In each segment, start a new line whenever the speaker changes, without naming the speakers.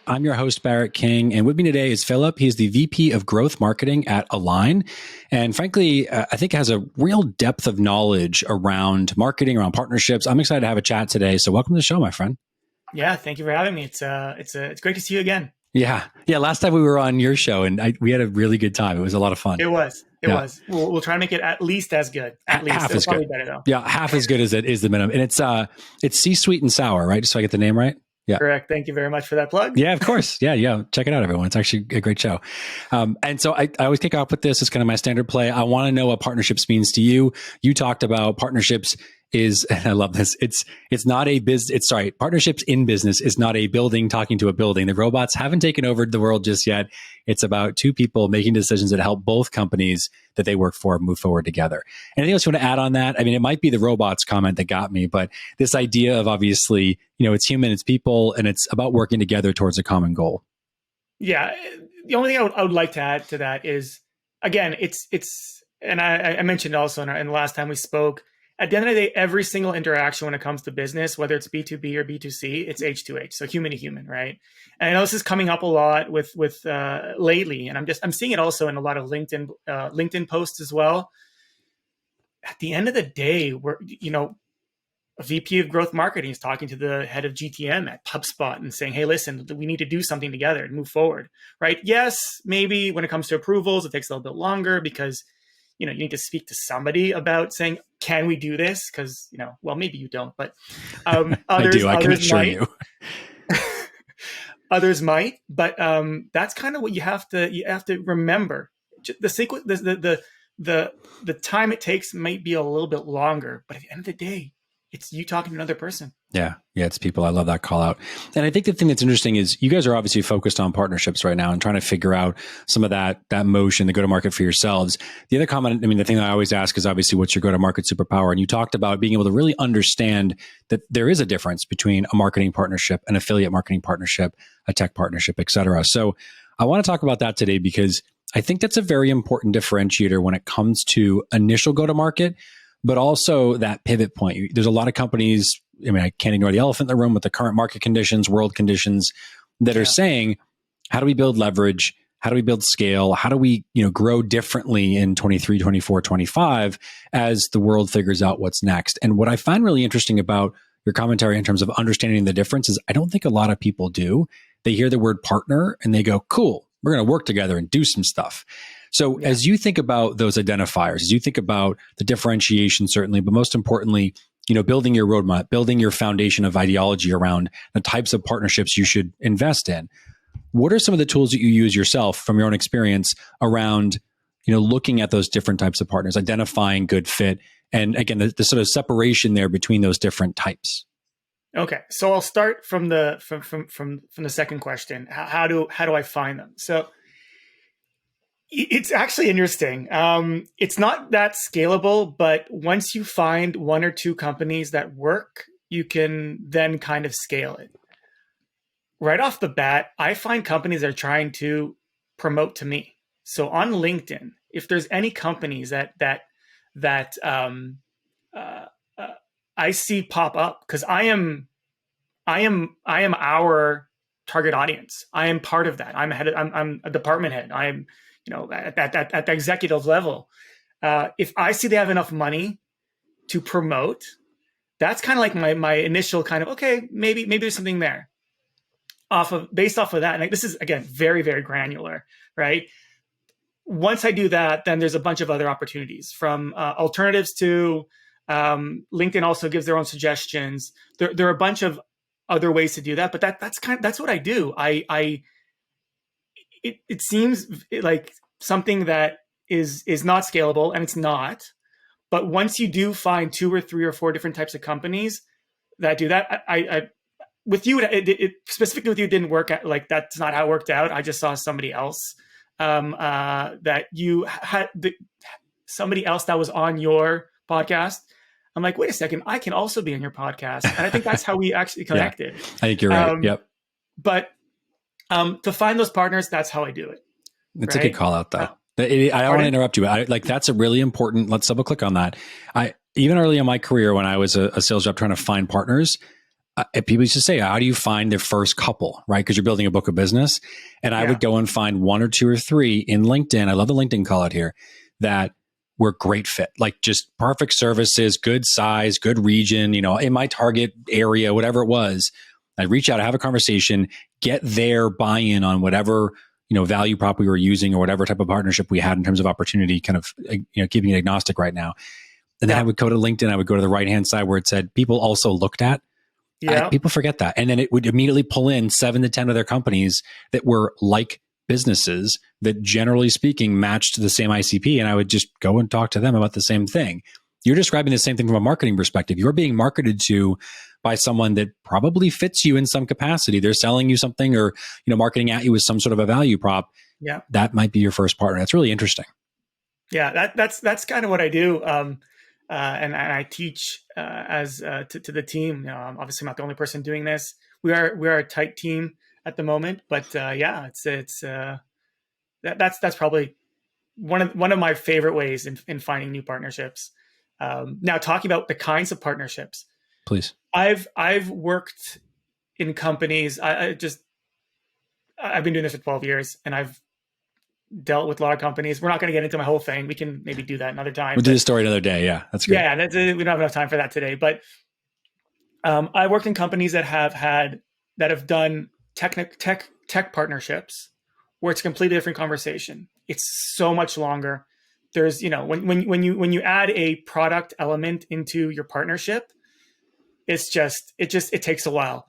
I'm your host, Barrett King, and with me today is Philip. He's the VP of Growth Marketing at Align. And frankly, I think has a real depth of knowledge around marketing, around partnerships. I'm excited to have a chat today. So welcome to the show, my friend.
Yeah, thank you for having me. It's great to see you again.
Yeah. Last time we were on your show and we had a really good time. It was a lot of fun.
It was. We'll try to make it at least as good. At least
half as good.
Better, though.
Yeah, half as good as it is the minimum. And it's Sea Sweet and Sour, right? Just so I get the name right. Yeah.
Correct. Thank you very much for that plug.
Yeah, of course. Yeah. Check it out, everyone. It's actually a great show. And so I always kick off with this. It's kind of my standard play. I want to know what partnerships means to you. You talked about partnerships and I love this. It's not a partnerships in business is not a building talking to a building. The robots haven't taken over the world just yet. It's about two people making decisions that help both companies that they work for move forward together. Anything else you want to add on that? I mean, it might be the robots comment that got me, but this idea of obviously, it's human, it's people, and it's about working together towards a common goal.
Yeah. The only thing I would like to add to that is, again, and I mentioned also in the last time we spoke, at the end of the day, every single interaction when it comes to business, whether it's B2B or B2C, it's H2H, so human to human, right? And I know this is coming up a lot with lately, and I'm seeing it also in a lot of LinkedIn posts as well. At the end of the day, a VP of growth marketing is talking to the head of GTM at HubSpot and saying, hey, listen, we need to do something together and move forward, right? Yes, maybe when it comes to approvals, it takes a little bit longer because you need to speak to somebody about saying, can we do this? Because, maybe you don't, but others,
I do. I can assure you.
Others might, but that's kind of what you have to remember. The sequence, the time it takes might be a little bit longer, but at the end of the day, it's you talking to another person. Yeah,
it's people. I love that call out. And I think the thing that's interesting is you guys are obviously focused on partnerships right now and trying to figure out some of that motion, the go-to-market for yourselves. The other comment, the thing that I always ask is obviously what's your go-to-market superpower? And you talked about being able to really understand that there is a difference between a marketing partnership, an affiliate marketing partnership, a tech partnership, et cetera. So I want to talk about that today because I think that's a very important differentiator when it comes to initial go-to-market, but also that pivot point. There's a lot of companies, I can't ignore the elephant in the room with the current market conditions, world conditions that are saying, how do we build leverage? How do we build scale? How do we, grow differently in 23, 24, 25 as the world figures out what's next? And what I find really interesting about your commentary in terms of understanding the difference is I don't think a lot of people do. They hear the word partner and they go, cool, we're going to work together and do some stuff. So as you think about those identifiers, as you think about the differentiation, certainly, but most importantly, building your roadmap, building your foundation of ideology around the types of partnerships you should invest in, what are some of the tools that you use yourself from your own experience around, looking at those different types of partners, identifying good fit, and again, the sort of separation there between those different types?
Okay, so I'll start from the second question. How do I find them? So it's actually interesting. It's not that scalable, but once you find one or two companies that work, you can then kind of scale it. Right off the bat, I find companies that are trying to promote to me. So on LinkedIn, if there's any companies that I see pop up, because I am our target audience. I am part of that. I'm a department head. I am at the executive level. If I see they have enough money to promote, that's kind of like my initial kind of, okay, maybe there's something there based off of that. And this is, again, very, very granular, right? Once I do that, then there's a bunch of other opportunities from alternatives to LinkedIn also gives their own suggestions. There are a bunch of other ways to do that, but that's what I do. It seems like something that is not scalable, and it's not. But once you do find 2 or 3 or 4 different types of companies that do that, I with you, specifically with you, it didn't work out. Like that's not how it worked out. I just saw somebody else that you had somebody else that was on your podcast. I'm like, wait a second, I can also be on your podcast, and I think that's how we actually connected.
Yeah, I think you're right. Yep.
But to find those partners, that's how I do it.
It's a good call out, though. I don't want to interrupt you. That's a really important. Let's double click on that. Even early in my career, when I was a sales rep trying to find partners, people used to say, how do you find their first couple, right? Because you're building a book of business. And I would go and find one or two or three in LinkedIn. I love the LinkedIn call out here that were great fit, like just perfect services, good size, good region, in my target area, whatever it was. I'd reach out, have a conversation, get their buy-in on whatever, value prop we were using or whatever type of partnership we had in terms of opportunity, kind of, keeping it agnostic right now. And then I would go to LinkedIn, I would go to the right-hand side where it said people also looked at. People forget that. And then it would immediately pull in 7 to 10 other companies that were like businesses that generally speaking matched the same ICP. And I would just go and talk to them about the same thing. You're describing the same thing from a marketing perspective. You're being marketed to by someone that probably fits you in some capacity. They're selling you something or, marketing at you with some sort of a value prop.
Yeah.
That might be your first partner. That's really interesting.
Yeah. That's kind of what I do. And I teach to the team. I'm obviously not the only person doing this. We are a tight team at the moment, but that's probably one of my favorite ways in finding new partnerships. Now, talking about the kinds of partnerships,
please.
I've worked in companies. I've been doing this for 12 years, and I've dealt with a lot of companies. We're not going to get into my whole thing. We can maybe do that another time.
We'll do the story another day. Yeah, that's great.
Yeah, we don't have enough time for that today. But I worked in companies that have done tech partnerships where it's a completely different conversation. It's so much longer. There's, when you add a product element into your partnership, it takes a while.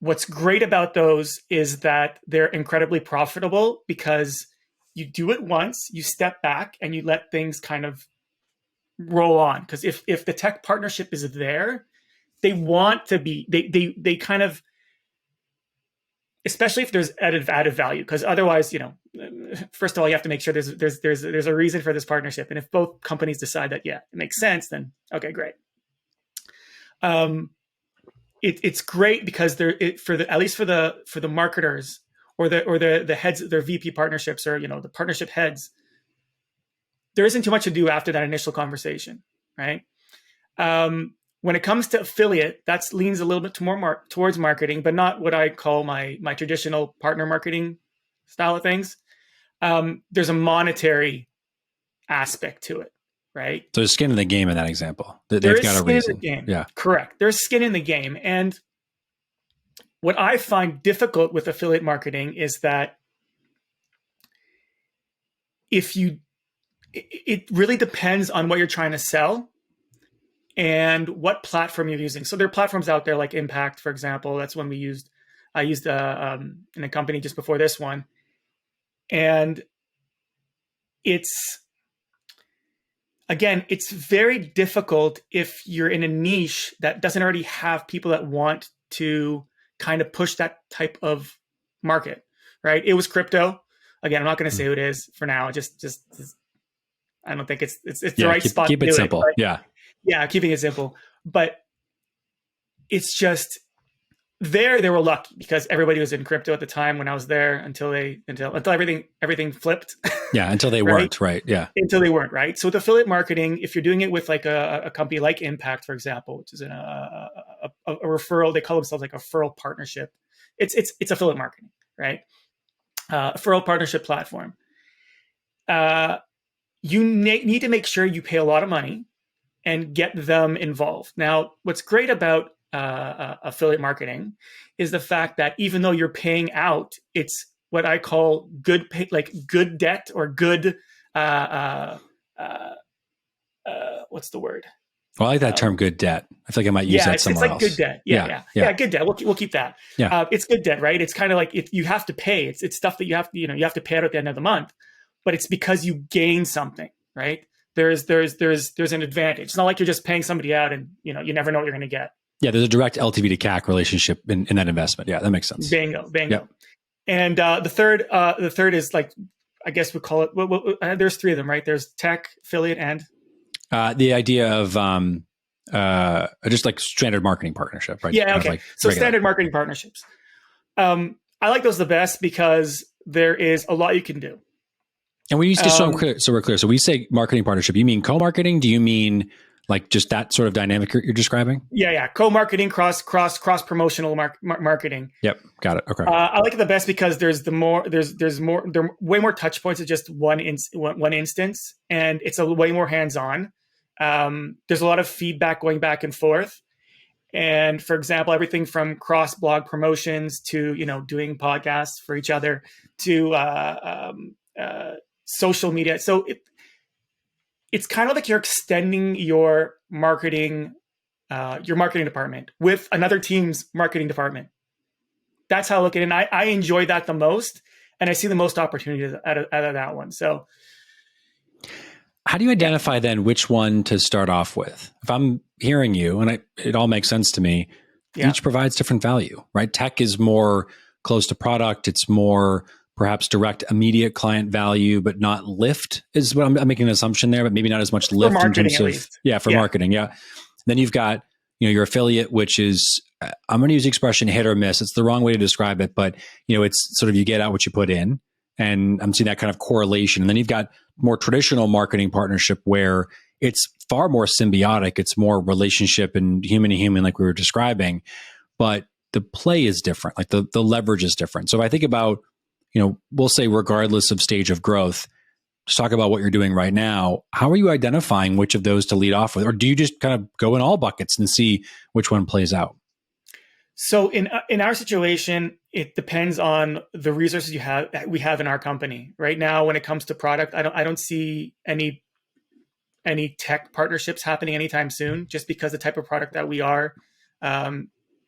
What's great about those is that they're incredibly profitable because you do it once, you step back and you let things kind of roll on. Because if the tech partnership is there, they want to be, they kind of, especially if there's added value, because otherwise, first of all, you have to make sure there's a reason for this partnership. And if both companies decide that, yeah, it makes sense, then okay, great. It's great because at least for the marketers or the heads, their VP partnerships or the partnership heads, there isn't too much to do after that initial conversation, right? When it comes to affiliate, that leans a little bit more towards marketing, but not what I call my traditional partner marketing style of things. There's a monetary aspect to it, right?
So there's skin in the game in that example. They've got a reason.
There's skin in the game. Yeah, correct. There's skin in the game. And what I find difficult with affiliate marketing is that it really depends on what you're trying to sell and what platform you're using. So there are platforms out there like Impact, for example. That's one I used in a company just before this one. And it's very difficult if you're in a niche that doesn't already have people that want to kind of push that type of market, right? It was crypto. Again, I'm not going to say who it is for now. Just I don't think it's the right spot to do it.
Keep it simple.
Yeah, keeping it simple. But it's just they were lucky because everybody was in crypto at the time when I was there until everything flipped.
Yeah, until they
right?
weren't, right? Yeah.
Until they weren't, right? So with affiliate marketing, if you're doing it with like a company like Impact, for example, which is a referral, they call themselves like a referral partnership. It's affiliate marketing, right? Referral partnership platform. You need to make sure you pay a lot of money and get them involved. Now, what's great about affiliate marketing is the fact that even though you're paying out, it's what I call good debt or good. What's the word?
Well, I like that term, good debt. I feel like I might use that somewhere else.
It's like good debt. Yeah, good debt. We'll keep that.
Yeah.
It's good debt, right? It's kind of like you have to pay. It's stuff that you have to pay out at the end of the month, but it's because you gain something, right? There's an advantage. It's not like you're just paying somebody out and you never know what you're going to get.
Yeah, there's a direct LTV to CAC relationship in that investment. Yeah, that makes sense.
Bingo.
Yep.
And the third is like, I guess we call it. There's three of them, right? There's tech, affiliate, and
the idea of just like standard marketing partnership, right?
Yeah. Okay.
Like
so
regular.
Standard marketing partnerships. I like those the best because there is a lot you can do.
And when you just so we're clear. So we say marketing partnership. You mean co-marketing? Do you mean Like just that sort of dynamic you're describing?
Yeah. Co-marketing, cross promotional marketing.
Yep. Got it. Okay.
I like it the best because there are way more touch points at just one instance, and it's a way more hands-on. There's a lot of feedback going back and forth. And for example, everything from cross blog promotions to, doing podcasts for each other to social media. So it's kind of like you're extending your marketing department with another team's marketing department. That's how I look at it. And I enjoy that the most. And I see the most opportunities out of that one. So
how do you identify then which one to start off with? If I'm hearing you, and it all makes sense to me, each provides different value, right? Tech is more close to product. It's more perhaps direct, immediate client value, but not lift is what I'm making an assumption there, but maybe not as much lift in terms of, marketing. Yeah. Then you've got, your affiliate, which is, I'm going to use the expression hit or miss. It's the wrong way to describe it, but it's sort of, you get out what you put in, and I'm seeing that kind of correlation. And then you've got more traditional marketing partnership where it's far more symbiotic. It's more relationship and human to human, like we were describing, but the play is different. Like the leverage is different. So if I think about, we'll say regardless of stage of growth, just talk about what you're doing right now. How are you identifying which of those to lead off with? Or do you just kind of go in all buckets and see which one plays out?
So in our situation, it depends on the resources we have in our company right now. When it comes to product, I don't see any tech partnerships happening anytime soon, just because the type of product that we are.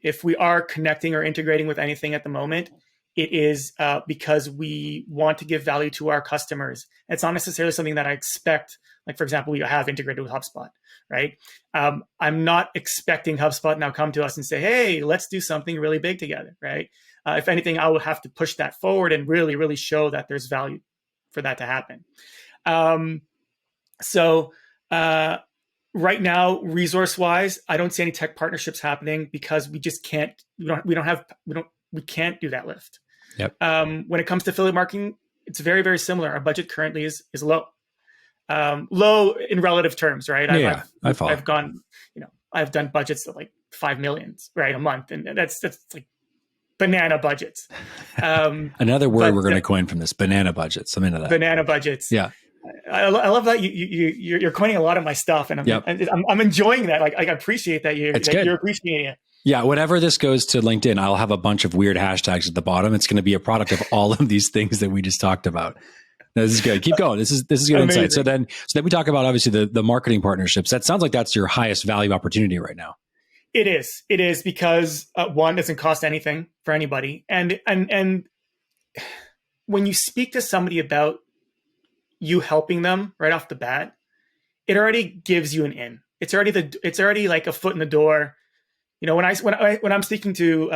If we are connecting or integrating with anything at the moment, it is because we want to give value to our customers. It's not necessarily something that I expect. Like, for example, we have integrated with HubSpot, right? I'm not expecting HubSpot now come to us and say, hey, let's do something really big together, right? If anything, I would have to push that forward and really, really show that there's value for that to happen. So right now, resource-wise, I don't see any tech partnerships happening because we just can't. We can't do that lift.
Yep.
When it comes to affiliate marketing, it's very, very similar. Our budget currently is low. Low in relative terms, right?
I follow.
I've gone, I've done budgets of like 5 million, right, a month, and that's like banana budgets.
Another word we're going to coin from this: banana budgets. I'm into that.
Banana budgets.
Yeah.
I love that you're coining a lot of my stuff, and I'm enjoying that. Like I appreciate that you're appreciating it.
Yeah, whenever this goes to LinkedIn, I'll have a bunch of weird hashtags at the bottom. It's going to be a product of all of these things that we just talked about. No, this is good. Keep going. This is good insight. So then we talk about obviously the marketing partnerships. That sounds like that's your highest value opportunity right now.
It is because one, doesn't cost anything for anybody, and when you speak to somebody about you helping them right off the bat, it already gives you an in. It's already like a foot in the door. When I'm speaking to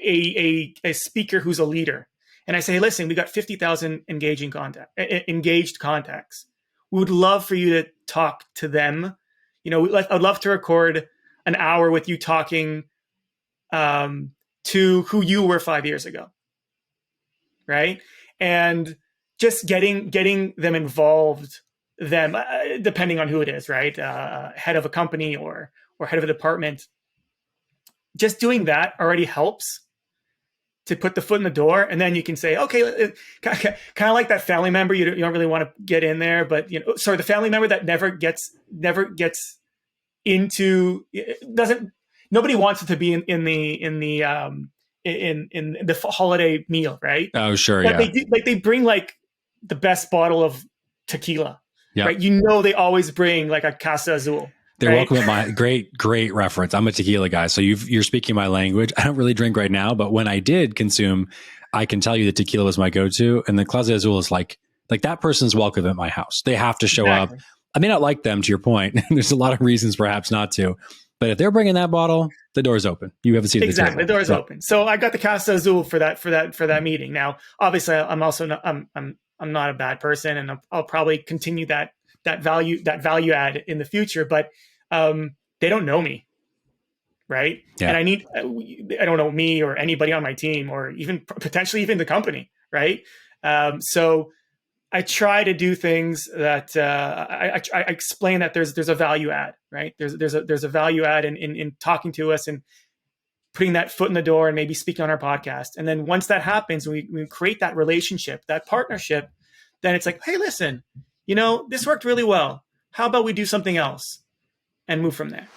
a speaker who's a leader, and I say, listen, we got 50,000 engaged contacts. We would love for you to talk to them. I'd love to record an hour with you talking to who you were 5 years ago, right? And just getting them involved, depending on who it is, right? Head of a company or head of a department. Just doing that already helps to put the foot in the door, and then you can say, okay, kind of like that family member you don't really want to get in there, but the family member that never gets into nobody wants it to be in the holiday meal, right?
Oh, sure,
but
yeah.
They bring like the best bottle of tequila, right? They always bring like a Casa Azul.
They're
right?
welcome at my great reference. I'm a tequila guy, so you're speaking my language. I don't really drink right now, but when I did consume, I can tell you that tequila was my go-to, and the Casa Azul is like that person's welcome at my house. They have to show up. I may not like them, to your point. There's a lot of reasons perhaps not to, but if they're bringing that bottle, the door's open. You have a seat at the table.
Exactly, the door's open. So I got the Casa Azul for that meeting. Now, obviously, I'm also not, I'm not a bad person, and I'll probably continue that value add in the future, but they don't know me, right? Yeah. And I don't know me or anybody on my team, or even potentially even the company, right? So I try to do things that I explain that there's a value add, right? There's a value add in talking to us and putting that foot in the door and maybe speaking on our podcast. And then once that happens, we create that relationship, that partnership, then it's like, hey, listen, this worked really well. How about we do something else and move from there?